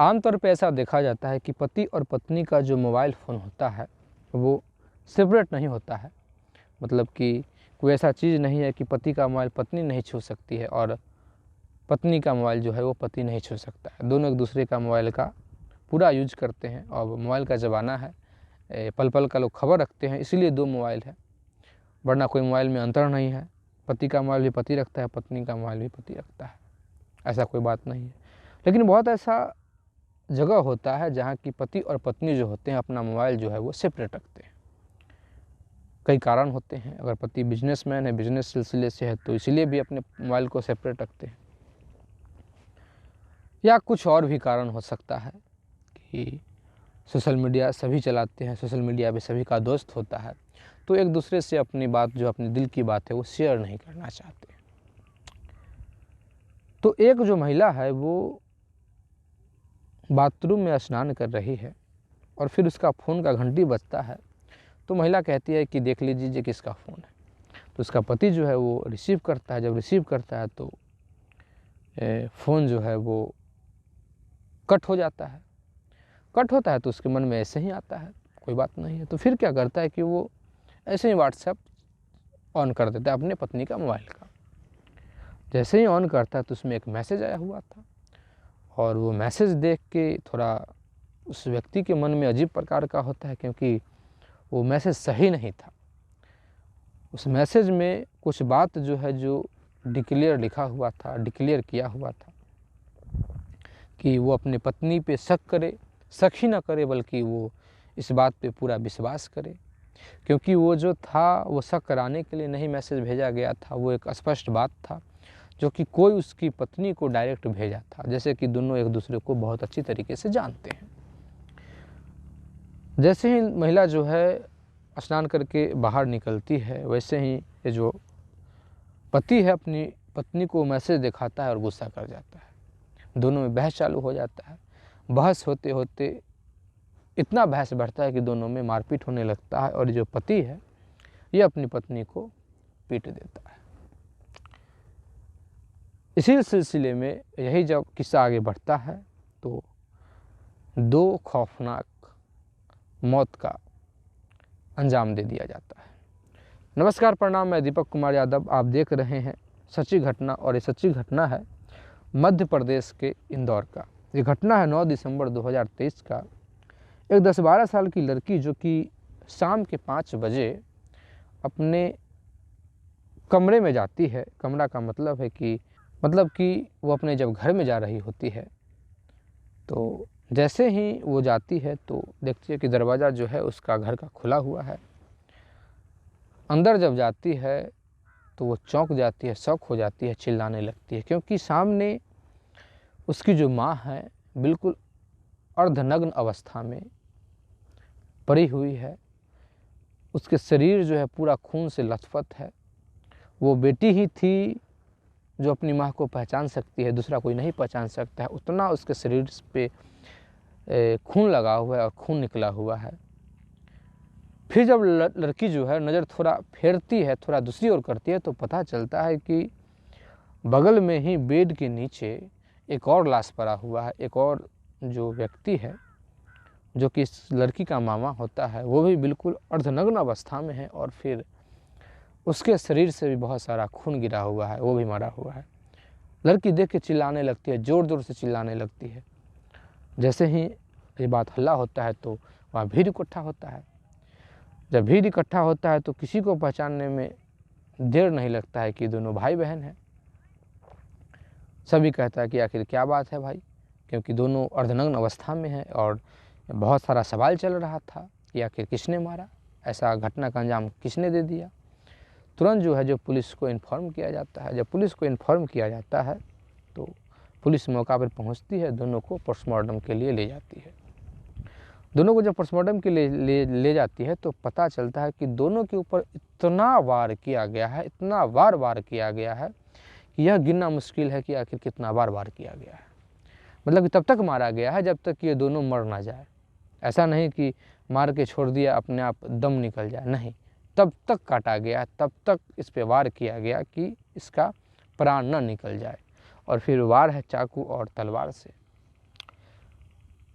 आमतौर पे ऐसा देखा जाता है कि पति और पत्नी का जो मोबाइल फ़ोन होता है वो सेपरेट नहीं होता है। मतलब कि कोई ऐसा चीज़ नहीं है कि पति का मोबाइल पत्नी नहीं छू सकती है और पत्नी का मोबाइल जो है वो पति नहीं छू सकता है। दोनों एक दूसरे का मोबाइल का पूरा यूज करते हैं और मोबाइल का ज़माना है, पल पल का लोग खबर रखते हैं, इसीलिए दो मोबाइल है, वरना कोई मोबाइल में अंतर नहीं है। पति का मोबाइल भी पति रखता है, पत्नी का मोबाइल भी पति रखता है, ऐसा कोई बात नहीं है। लेकिन बहुत ऐसा जगह होता है जहाँ की पति और पत्नी जो होते हैं अपना मोबाइल जो है वो सेपरेट रखते हैं। कई कारण होते हैं, अगर पति बिजनेसमैन है, बिजनेस सिलसिले से है तो इसीलिए भी अपने मोबाइल को सेपरेट रखते हैं, या कुछ और भी कारण हो सकता है कि सोशल मीडिया सभी चलाते हैं, सोशल मीडिया पे सभी का दोस्त होता है, तो एक दूसरे से अपनी बात जो अपने दिल की बात है वो शेयर नहीं करना चाहते। तो एक जो महिला है वो बाथरूम में स्नान कर रही है और फिर उसका फ़ोन का घंटी बजता है, तो महिला कहती है कि देख लीजिए किसका फ़ोन है। तो उसका पति जो है वो रिसीव करता है, जब रिसीव करता है तो फ़ोन जो है वो कट हो जाता है। कट होता है तो उसके मन में ऐसे ही आता है, कोई बात नहीं है, तो फिर क्या करता है कि वो ऐसे ही व्हाट्सएप ऑन कर देता है अपने पत्नी का मोबाइल का। जैसे ही ऑन करता है तो उसमें एक मैसेज आया हुआ था और वो मैसेज देख के थोड़ा उस व्यक्ति के मन में अजीब प्रकार का होता है, क्योंकि वो मैसेज सही नहीं था। उस मैसेज में कुछ बात जो है जो डिक्लेयर लिखा हुआ था, डिक्लेयर किया हुआ था कि वो अपने पत्नी पे शक करे, शक ही ना करे बल्कि वो इस बात पे पूरा विश्वास करे, क्योंकि वो जो था वो शक कराने के लिए नहीं मैसेज भेजा गया था, वो एक स्पष्ट बात था जो कि कोई उसकी पत्नी को डायरेक्ट भेजा था, जैसे कि दोनों एक दूसरे को बहुत अच्छी तरीके से जानते हैं। जैसे ही महिला जो है स्नान करके बाहर निकलती है, वैसे ही ये जो पति है अपनी पत्नी को मैसेज दिखाता है और गुस्सा कर जाता है। दोनों में बहस चालू हो जाता है। बहस होते होते इतना बहस बढ़ता है कि दोनों में मारपीट होने लगता है और जो पति है ये अपनी पत्नी को पीट देता है। इसी सिलसिले में यही जब किस्सा आगे बढ़ता है तो दो खौफनाक मौत का अंजाम दे दिया जाता है। नमस्कार, प्रणाम, मैं दीपक कुमार यादव, आप देख रहे हैं सच्ची घटना, और ये सच्ची घटना है मध्य प्रदेश के इंदौर का। ये घटना है 9 दिसंबर 2023 का। एक 10-12 साल की लड़की जो कि शाम के 5 बजे अपने कमरे में जाती है, कमरा का मतलब है कि वो अपने जब घर में जा रही होती है, तो जैसे ही वो जाती है तो देखती है कि दरवाज़ा जो है उसका घर का खुला हुआ है। अंदर जब जाती है तो वो चौंक जाती है, शॉक हो जाती है, चिल्लाने लगती है, क्योंकि सामने उसकी जो माँ है बिल्कुल अर्धनग्न अवस्था में पड़ी हुई है। उसके शरीर जो है पूरा खून से लथपथ है। वो बेटी ही थी जो अपनी माँ को पहचान सकती है, दूसरा कोई नहीं पहचान सकता है, उतना उसके शरीर पे खून लगा हुआ है और खून निकला हुआ है। फिर जब लड़की जो है नज़र थोड़ा फेरती है, थोड़ा दूसरी ओर करती है, तो पता चलता है कि बगल में ही बेड के नीचे एक और लाश पड़ा हुआ है। एक और जो व्यक्ति है जो कि इस लड़की का मामा होता है, वो भी बिल्कुल अर्धनग्न अवस्था में है और फिर उसके शरीर से भी बहुत सारा खून गिरा हुआ है, वो भी मरा हुआ है। लड़की देख के चिल्लाने लगती है, ज़ोर ज़ोर से चिल्लाने लगती है। जैसे ही ये बात हल्ला होता है तो वहाँ भीड़ इकट्ठा होता है। जब भीड़ इकट्ठा होता है तो किसी को पहचानने में देर नहीं लगता है कि दोनों भाई बहन हैं। सभी कहता है कि आखिर क्या बात है भाई, क्योंकि दोनों अर्धनग्न अवस्था में हैं और बहुत सारा सवाल चल रहा था कि आखिर किसने मारा, ऐसा घटना का अंजाम किसने दे दिया। तुरंत जो है जो पुलिस को इन्फॉर्म किया जाता है। जब पुलिस को इन्फॉर्म किया जाता है तो पुलिस मौका पर पहुंचती है, दोनों को पोस्टमार्टम के लिए ले जाती है। दोनों को जब पोस्टमार्टम के लिए ले जाती है तो पता चलता है कि दोनों के ऊपर इतना वार किया गया है, इतना वार किया गया है कि यह गिनना मुश्किल है कि आखिर कितना वार किया गया है। मतलब कि तब तक मारा गया है जब तक ये दोनों मर ना जाए। ऐसा नहीं कि मार के छोड़ दिया अपने आप दम निकल जाए, नहीं, तब तक काटा गया, तब तक इस पे वार किया गया कि इसका प्राण न निकल जाए। और फिर वार है चाकू और तलवार से।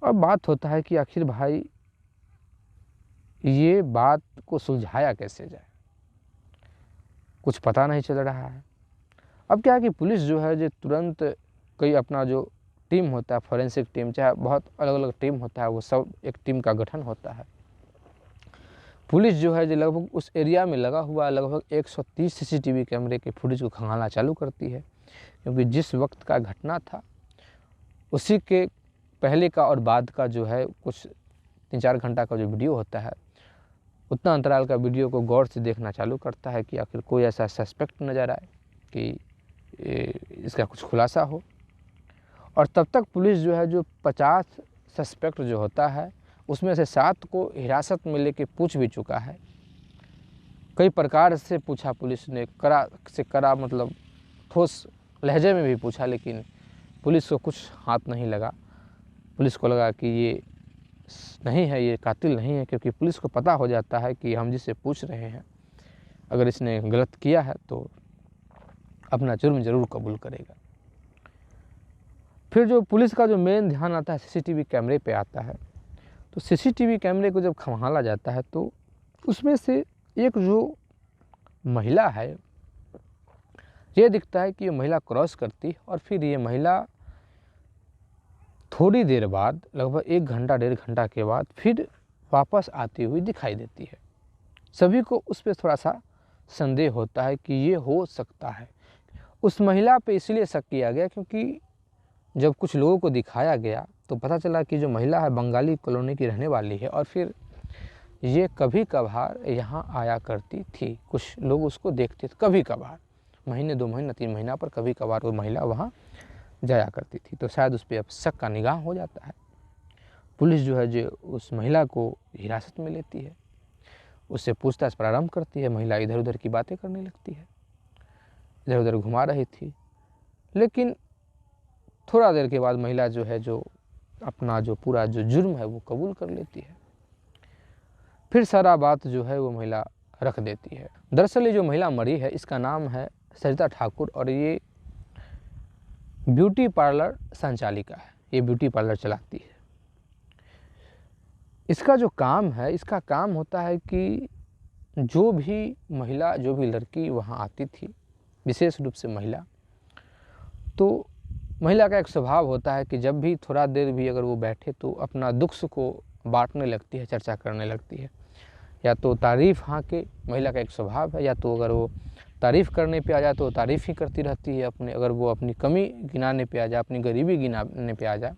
अब बात होता है कि आखिर भाई ये बात को सुलझाया कैसे जाए, कुछ पता नहीं चल रहा है। अब क्या है कि पुलिस जो है जो तुरंत कई अपना जो टीम होता है, फॉरेंसिक टीम, चाहे बहुत अलग अलग टीम होता है, वो सब एक टीम का गठन होता है। पुलिस जो है जो लगभग उस एरिया में लगा हुआ लगभग 130 सीसीटीवी कैमरे के फुटेज को खंगालना चालू करती है, क्योंकि जिस वक्त का घटना था उसी के पहले का और बाद का जो है कुछ 3-4 घंटा का जो वीडियो होता है, उतना अंतराल का वीडियो को गौर से देखना चालू करता है कि आखिर कोई ऐसा सस्पेक्ट नज़र आए कि इसका कुछ खुलासा हो। और तब तक पुलिस जो है जो 50 सस्पेक्ट जो होता है उसमें से 7 को हिरासत में लेके पूछ भी चुका है। कई प्रकार से पूछा पुलिस ने, करा मतलब ठोस लहजे में भी पूछा, लेकिन पुलिस को कुछ हाथ नहीं लगा। पुलिस को लगा कि ये नहीं है, ये कातिल नहीं है, क्योंकि पुलिस को पता हो जाता है कि हम जिससे पूछ रहे हैं अगर इसने गलत किया है तो अपना जुर्म ज़रूर कबूल करेगा। फिर जो पुलिस का जो मेन ध्यान आता है सीसीटीवी कैमरे पे आता है। तो सीसीटीवी कैमरे को जब खंगाला जाता है तो उसमें से एक जो महिला है, ये दिखता है कि ये महिला क्रॉस करती और फिर ये महिला थोड़ी देर बाद लगभग 1 घंटा 1.5 घंटा के बाद फिर वापस आती हुई दिखाई देती है। सभी को उस पर थोड़ा सा संदेह होता है कि ये हो सकता है। उस महिला पे इसलिए शक किया गया क्योंकि जब कुछ लोगों को दिखाया गया तो पता चला कि जो महिला है बंगाली कॉलोनी की रहने वाली है और फिर ये कभी कभार यहाँ आया करती थी। कुछ लोग उसको देखते थे कभी कभार, महीने 2 महीने 3 महीना पर कभी कभार वो महिला वहाँ जाया करती थी। तो शायद उस पर अब शक का निगाह हो जाता है। पुलिस जो है जो उस महिला को हिरासत में लेती है, उससे पूछताछ प्रारंभ करती है। महिला इधर उधर की बातें करने लगती है, इधर उधर घुमा रही थी, लेकिन थोड़ा देर के बाद महिला जो है जो अपना जो पूरा जो जुर्म है वो कबूल कर लेती है। फिर सारा बात जो है वो महिला रख देती है। दरअसल ये जो महिला मरी है इसका नाम है सरिता ठाकुर और ये ब्यूटी पार्लर संचालिका है। ये ब्यूटी पार्लर चलाती है। इसका जो काम है, इसका काम होता है कि जो भी महिला, जो भी लड़की वहाँ आती थी, विशेष रूप से महिला, तो महिला का एक स्वभाव होता है कि जब भी थोड़ा देर भी अगर वो बैठे तो अपना दुख सुख को बांटने लगती है, चर्चा करने लगती है। या तो तारीफ़, हाँ के महिला का एक स्वभाव है, या तो अगर वो तारीफ़ करने पे आ जाए तो तारीफ़ ही करती रहती है अपने, अगर वो अपनी कमी गिनाने पे आ जाए, अपनी गरीबी गिनाने पे आ जाए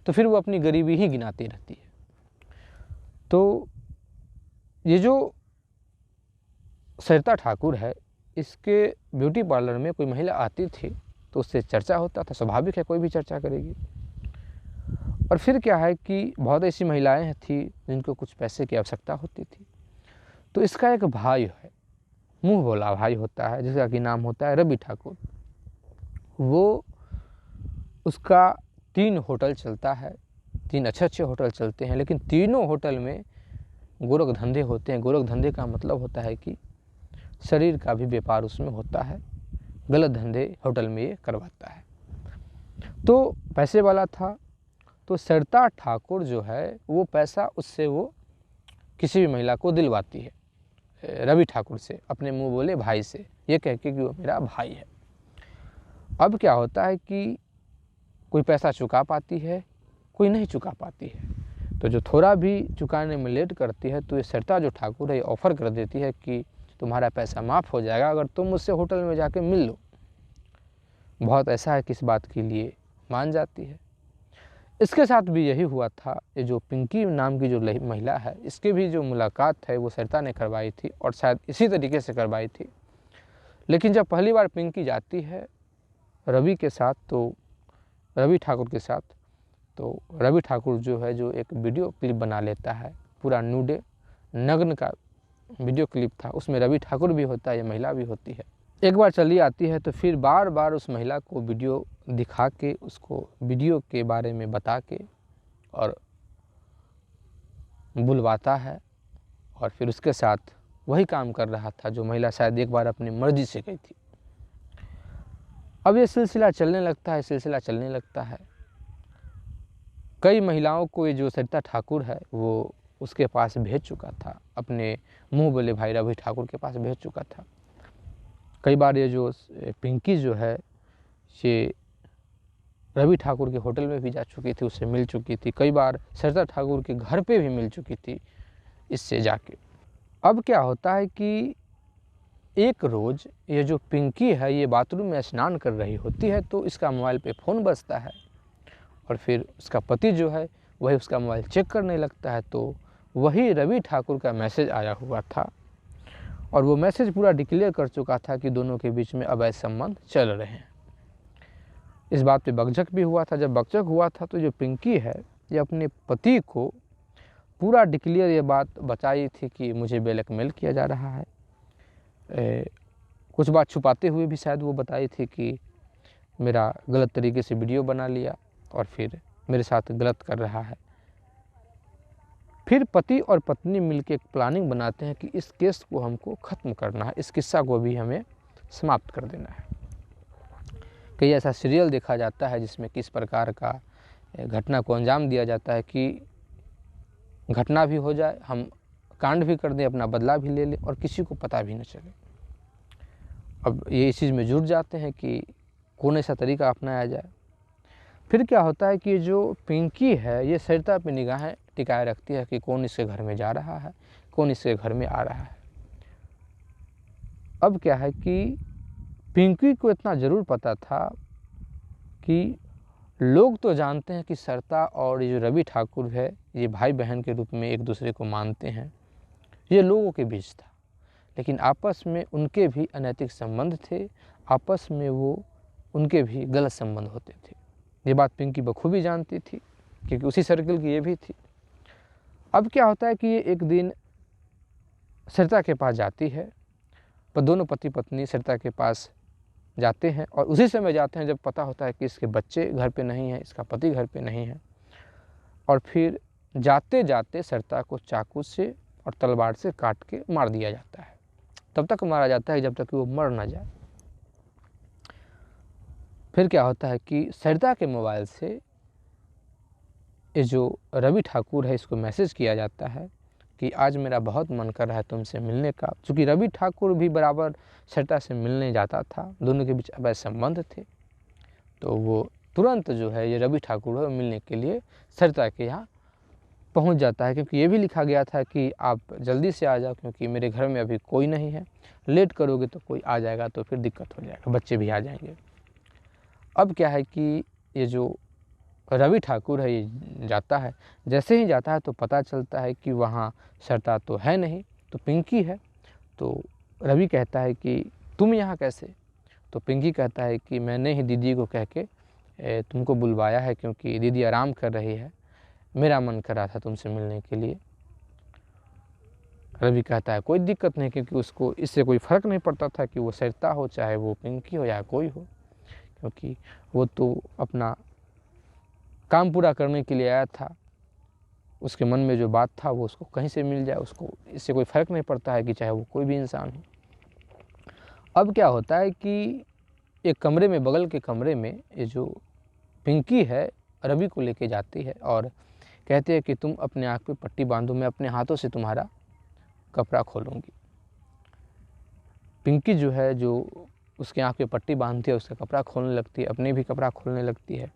तो फिर वो अपनी गरीबी ही गिनाती रहती है। तो ये जो सरिता ठाकुर है, इसके ब्यूटी पार्लर में कोई महिला आती थी तो उससे चर्चा होता था। स्वाभाविक है, कोई भी चर्चा करेगी। और फिर क्या है कि बहुत ऐसी महिलाएं थी जिनको कुछ पैसे की आवश्यकता होती थी। तो इसका एक भाई है, मुंह बोला भाई होता है, जिसका कि नाम होता है रवि ठाकुर। वो उसका 3 होटल चलता है, 3 अच्छे होटल चलते हैं, लेकिन तीनों होटल में गोरख धंधे होते हैं। गोरख धंधे का मतलब होता है कि शरीर का भी व्यापार उसमें होता है। गलत धंधे होटल में ये करवाता है। तो पैसे वाला था, तो सरिता ठाकुर जो है वो पैसा उससे वो किसी भी महिला को दिलवाती है, रवि ठाकुर से, अपने मुंह बोले भाई से, ये कह के कि वो मेरा भाई है। अब क्या होता है कि कोई पैसा चुका पाती है, कोई नहीं चुका पाती है। तो जो थोड़ा भी चुकाने में लेट करती है तो ये सरिता जो ठाकुर है ये ऑफ़र कर देती है कि तुम्हारा पैसा माफ़ हो जाएगा अगर तुम मुझसे होटल में जाके मिल लो। बहुत ऐसा है कि इस बात के लिए मान जाती है। इसके साथ भी यही हुआ था। ये जो पिंकी नाम की जो महिला है, इसकी भी जो मुलाकात है वो सरिता ने करवाई थी और शायद इसी तरीके से करवाई थी। लेकिन जब पहली बार पिंकी जाती है रवि के साथ, तो रवि ठाकुर के साथ, तो रवि ठाकुर जो है जो एक वीडियो क्लिप बना लेता है, पूरा न्यूड नग्न का वीडियो क्लिप था। उसमें रवि ठाकुर भी होता है, ये महिला भी होती है। एक बार चली आती है तो फिर बार बार उस महिला को वीडियो दिखा के, उसको वीडियो के बारे में बता के और बुलवाता है और फिर उसके साथ वही काम कर रहा था जो महिला शायद एक बार अपनी मर्जी से गई थी। अब ये सिलसिला चलने लगता है, कई महिलाओं को ये जो सरिता ठाकुर है वो उसके पास भेज चुका था, अपने मुँह बोले भाई रवि ठाकुर के पास भेज चुका था। कई बार ये जो पिंकी जो है ये रवि ठाकुर के होटल में भी जा चुकी थी, उससे मिल चुकी थी, कई बार सरिता ठाकुर के घर पे भी मिल चुकी थी इससे जाके। अब क्या होता है कि एक रोज़ ये जो पिंकी है ये बाथरूम में स्नान कर रही होती है तो इसका मोबाइल पे फ़ोन बजता है और फिर उसका पति जो है वही उसका मोबाइल चेक करने लगता है तो वही रवि ठाकुर का मैसेज आया हुआ था और वो मैसेज पूरा डिक्लेयर कर चुका था कि दोनों के बीच में अवैध संबंध चल रहे हैं। इस बात पे बकझक भी हुआ था। जब बकझक हुआ था तो जो पिंकी है ये अपने पति को पूरा डिक्लेयर ये बात बताई थी कि मुझे ब्लैकमेल किया जा रहा है। कुछ बात छुपाते हुए भी शायद वो बताई थी कि मेरा गलत तरीके से वीडियो बना लिया और फिर मेरे साथ गलत कर रहा है। फिर पति और पत्नी मिलकर एक प्लानिंग बनाते हैं कि इस केस को हमको ख़त्म करना है, इस किस्सा को भी हमें समाप्त कर देना है। कई ऐसा सीरियल देखा जाता है जिसमें किस प्रकार का घटना को अंजाम दिया जाता है कि घटना भी हो जाए, हम कांड भी कर दें, अपना बदला भी ले लें और किसी को पता भी न चले। अब ये इस चीज़ में जुट जाते हैं कि कौन ऐसा तरीका अपनाया जाए। फिर क्या होता है कि जो पिंकी है ये सरिता पे निगाहें टिकाए रखती है कि कौन इसके घर में जा रहा है, कौन इसके घर में आ रहा है। अब क्या है कि पिंकी को इतना ज़रूर पता था कि लोग तो जानते हैं कि सरिता और ये जो रवि ठाकुर है ये भाई बहन के रूप में एक दूसरे को मानते हैं, ये लोगों के बीच था, लेकिन आपस में उनके भी अनैतिक संबंध थे, आपस में वो उनके भी गलत संबंध होते थे। ये बात पिंकी बखूबी जानती थी क्योंकि उसी सर्कल की ये भी थी। अब क्या होता है कि ये एक दिन सरिता के पास जाती है, पर दोनों पति पत्नी सरिता के पास जाते हैं और उसी समय जाते हैं जब पता होता है कि इसके बच्चे घर पे नहीं हैं, इसका पति घर पे नहीं है। और फिर जाते जाते सरिता को चाकू से और तलवार से काट के मार दिया जाता है। तब तक मारा जाता है जब तक कि वो मर ना जाए। फिर क्या होता है कि सरिता के मोबाइल से ये जो रवि ठाकुर है इसको मैसेज किया जाता है कि आज मेरा बहुत मन कर रहा है तुमसे मिलने का। चूँकि रवि ठाकुर भी बराबर सरिता से मिलने जाता था, दोनों के बीच अवैध संबंध थे, तो वो तुरंत जो है ये रवि ठाकुर है मिलने के लिए सरिता के यहाँ पहुँच जाता है, क्योंकि ये भी लिखा गया था कि आप जल्दी से आ जाओ क्योंकि मेरे घर में अभी कोई नहीं है, लेट करोगे तो कोई आ जाएगा तो फिर दिक्कत हो जाएगा, बच्चे भी आ जाएंगे। अब क्या है कि ये जो रवि ठाकुर है ये जाता है, जैसे ही जाता है तो पता चलता है कि वहाँ सरिता तो है नहीं, तो पिंकी है। तो रवि कहता है कि तुम यहाँ कैसे? तो पिंकी कहता है कि मैंने ही दीदी को कह के तुमको बुलवाया है क्योंकि दीदी आराम कर रही है, मेरा मन कर रहा था तुमसे मिलने के लिए। रवि कहता है कोई दिक्कत नहीं, क्योंकि उसको इससे कोई फ़र्क नहीं पड़ता था कि वो सरिता हो चाहे वो पिंकी हो या कोई हो, क्योंकि वो तो अपना काम पूरा करने के लिए आया था। उसके मन में जो बात था वो उसको कहीं से मिल जाए, उसको इससे कोई फ़र्क नहीं पड़ता है कि चाहे वो कोई भी इंसान हो। अब क्या होता है कि एक कमरे में, बगल के कमरे में ये जो पिंकी है रवि को लेके जाती है और कहती है कि तुम अपने आँख पे पट्टी बांधो, मैं अपने हाथों से तुम्हारा कपड़ा खोलूँगी। पिंकी जो है जो उसके आँख पे पट्टी बांधती है, उसका कपड़ा खोलने लगती है, अपने भी कपड़ा खोलने लगती है।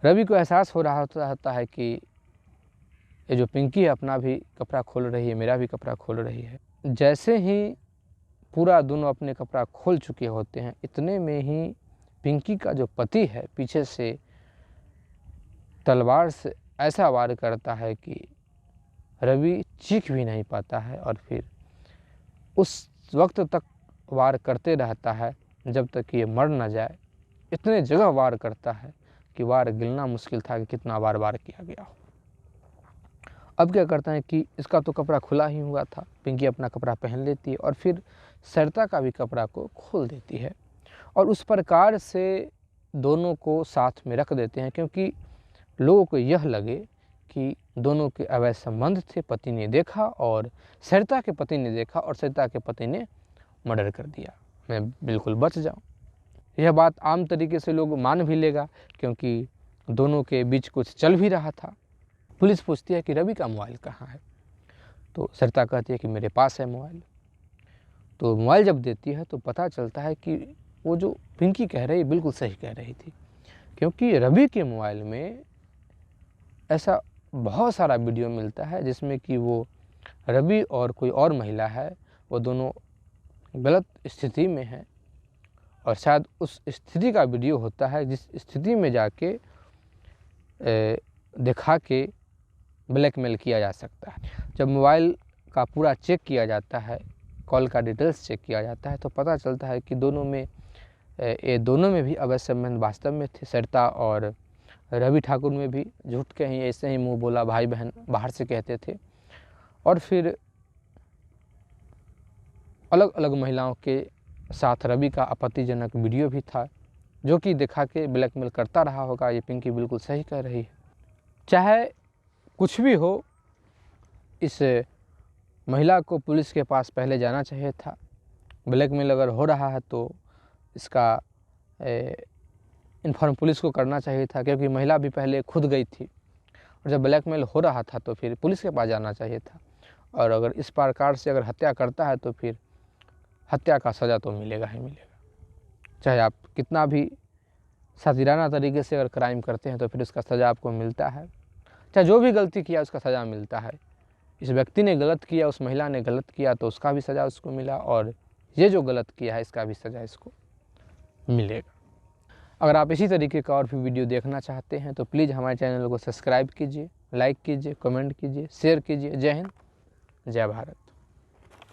रवि को एहसास हो रहा होता है कि ये जो पिंकी है अपना भी कपड़ा खोल रही है, मेरा भी कपड़ा खोल रही है। जैसे ही पूरा दोनों अपने कपड़ा खोल चुके होते हैं, इतने में ही पिंकी का जो पति है पीछे से तलवार से ऐसा वार करता है कि रवि चीख भी नहीं पाता है और फिर उस वक्त तक वार करते रहता है जब तक कि ये मर ना जाए। इतने जगह वार करता है कि वार गिनना मुश्किल था कि कितना बार वार किया गया हो। अब क्या करता है कि इसका तो कपड़ा खुला ही हुआ था, पिंकी अपना कपड़ा पहन लेती है और फिर सरिता का भी कपड़ा को खोल देती है और उस प्रकार से दोनों को साथ में रख देते हैं, क्योंकि लोगों को यह लगे कि दोनों के अवैध संबंध थे। पति ने देखा और सरिता के पति ने देखा और सरिता के पति ने मर्डर कर दिया, मैं बिल्कुल बच जाऊं। यह बात आम तरीके से लोग मान भी लेगा, क्योंकि दोनों के बीच कुछ चल भी रहा था। पुलिस पूछती है कि रवि का मोबाइल कहाँ है, तो सरिता कहती है कि मेरे पास है मोबाइल। तो मोबाइल जब देती है तो पता चलता है कि वो जो पिंकी कह रही बिल्कुल सही कह रही थी, क्योंकि रवि के मोबाइल में ऐसा बहुत सारा वीडियो मिलता है जिसमें कि वो रवि और कोई और महिला है, वो दोनों गलत स्थिति में हैं और शायद उस स्थिति का वीडियो होता है जिस स्थिति में जाके दिखा के ब्लैकमेल किया जा सकता है। जब मोबाइल का पूरा चेक किया जाता है, कॉल का डिटेल्स चेक किया जाता है, तो पता चलता है कि दोनों में भी अवैध संबंध वास्तव में थे। सरिता और रवि ठाकुर में भी झूठ के ही ऐसे ही मुंह बोला भाई बहन बाहर से कहते थे, और फिर अलग अलग महिलाओं के साथ रवि का आपत्तिजनक वीडियो भी था जो कि दिखा के ब्लैकमेल करता रहा होगा। ये पिंकी बिल्कुल सही कह रही है। चाहे कुछ भी हो, इस महिला को पुलिस के पास पहले जाना चाहिए था। ब्लैकमेल अगर हो रहा है तो इसका इन्फॉर्म पुलिस को करना चाहिए था, क्योंकि महिला भी पहले खुद गई थी, और जब ब्लैकमेल हो रहा था तो फिर पुलिस के पास जाना चाहिए था। और अगर इस प्रकार से अगर हत्या करता है तो फिर हत्या का सज़ा तो मिलेगा ही मिलेगा। चाहे आप कितना भी साजिराना तरीके से अगर क्राइम करते हैं तो फिर उसका सज़ा आपको मिलता है। चाहे जो भी गलती किया उसका सज़ा मिलता है। इस व्यक्ति ने गलत किया, उस महिला ने गलत किया तो उसका भी सज़ा उसको मिला, और ये जो गलत किया है इसका भी सज़ा इसको मिलेगा। अगर आप इसी तरीके का और भी वीडियो देखना चाहते हैं तो प्लीज़ हमारे चैनल को सब्सक्राइब कीजिए, लाइक कीजिए, कमेंट कीजिए, शेयर कीजिए। जय हिंद, जय भारत।